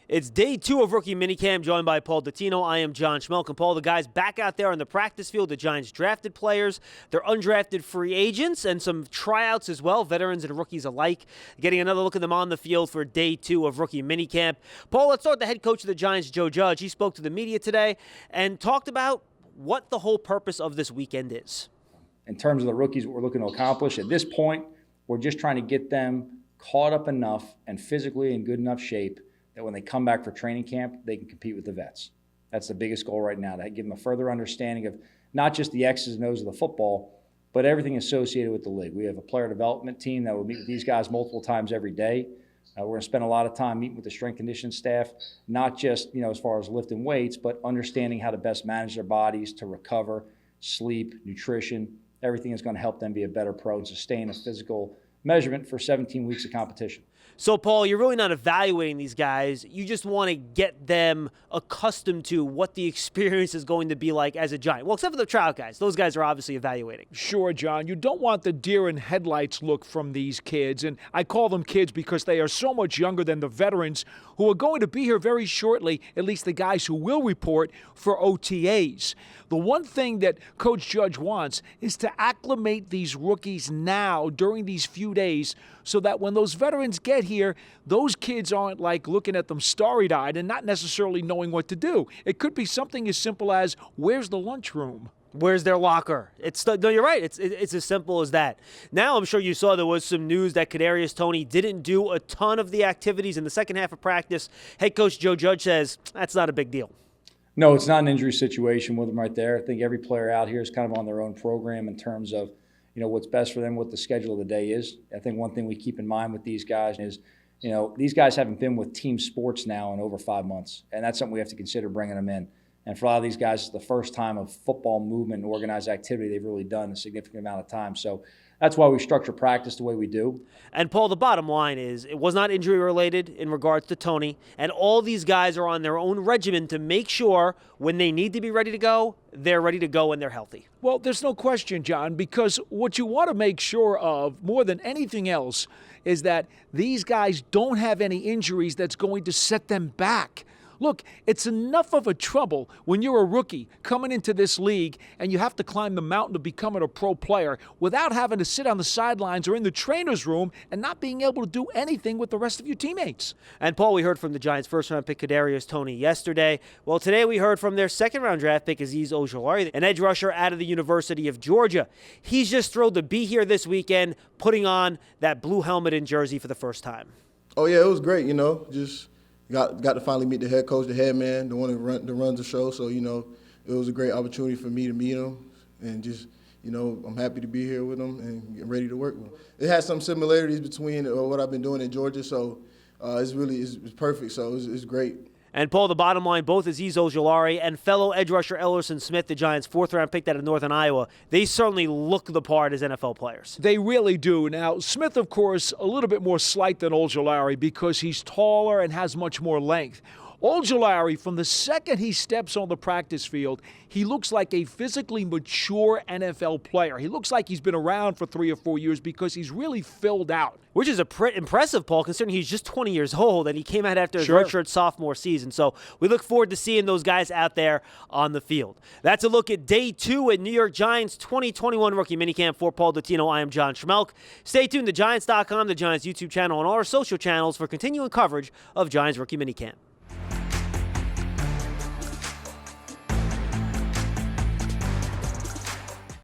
It's day 2 of rookie minicamp, joined by Paul Dottino. I am John Schmeelk and Paul. The guys back out there on the practice field, the Giants drafted players, their undrafted free agents, and some tryouts as well, veterans and rookies alike. Getting another look at them on the field for day 2 of rookie minicamp. Paul, let's start with the head coach of the Giants, Joe Judge. He spoke to the media today and talked about what the whole purpose of this weekend is. In terms of the rookies, what we're looking to accomplish, at this point, we're just trying to get them caught up enough and physically in good enough shape that when they come back for training camp, they can compete with the vets. That's the biggest goal right now, to give them a further understanding of not just the X's and O's of the football, but everything associated with the league. We have a player development team that will meet with these guys multiple times every day. We're going to spend a lot of time meeting with the strength conditioning staff, not just as far as lifting weights, but understanding how to best manage their bodies to recover, sleep, nutrition. Everything is going to help them be a better pro and sustain a physical measurement for 17 weeks of competition. So, Paul, you're really not evaluating these guys. You just want to get them accustomed to what the experience is going to be like as a Giant. Well, except for the tryout guys. Those guys are obviously evaluating. Sure, John. You don't want the deer in headlights look from these kids. And I call them kids because they are so much younger than the veterans who are going to be here very shortly, at least the guys who will report for OTAs. The one thing that Coach Judge wants is to acclimate these rookies now during these few days so that when those veterans get here, those kids aren't like looking at them starry-eyed and not necessarily knowing what to do. It could be something as simple as, where's the lunchroom? Where's their locker? No, you're right. It's as simple as that. Now, I'm sure you saw there was some news that Kadarius Toney didn't do a ton of the activities in the second half of practice. Head coach Joe Judge says that's not a big deal. No, it's not an injury situation with them right there. I think every player out here is kind of on their own program in terms of, what's best for them, what the schedule of the day is. I think one thing we keep in mind with these guys is, these guys haven't been with team sports now in over 5 months, and that's something we have to consider bringing them in. And for a lot of these guys, it's the first time of football movement and organized activity they've really done in a significant amount of time. So that's why we structure practice the way we do. And, Paul, the bottom line is it was not injury-related in regards to Toney, and all these guys are on their own regimen to make sure when they need to be ready to go, they're ready to go and they're healthy. Well, there's no question, John, because what you want to make sure of more than anything else is that these guys don't have any injuries that's going to set them back. Look, it's enough of a trouble when you're a rookie coming into this league and you have to climb the mountain of becoming a pro player without having to sit on the sidelines or in the trainer's room and not being able to do anything with the rest of your teammates. And, Paul, we heard from the Giants' first-round pick, Kadarius Toney, yesterday. Well, today we heard from their second-round draft pick, Azeez Ojulari, an edge rusher out of the University of Georgia. He's just thrilled to be here this weekend, putting on that blue helmet and jersey for the first time. Oh, yeah, it was great, just got to finally meet the head coach, the head man, the one that runs the show. So, it was a great opportunity for me to meet him and just, I'm happy to be here with him and get ready to work with him. It has some similarities between what I've been doing in Georgia, so it's perfect. So it's great. And, Paul, the bottom line, both Azeez Ojulari and fellow edge rusher Ellerson Smith, the Giants' fourth-round pick out of Northern Iowa, they certainly look the part as NFL players. They really do. Now, Smith, of course, a little bit more slight than Ojulari because he's taller and has much more length. Ojulari, from the second he steps on the practice field, he looks like a physically mature NFL player. He looks like he's been around for 3 or 4 years because he's really filled out. Which is impressive, Paul, considering he's just 20 years old and he came out after his redshirt sophomore season. So we look forward to seeing those guys out there on the field. That's a look at day 2 at New York Giants 2021 rookie minicamp. For Paul Dottino, I am John Schmeelk. Stay tuned to Giants.com, the Giants YouTube channel, and all our social channels for continuing coverage of Giants rookie minicamp.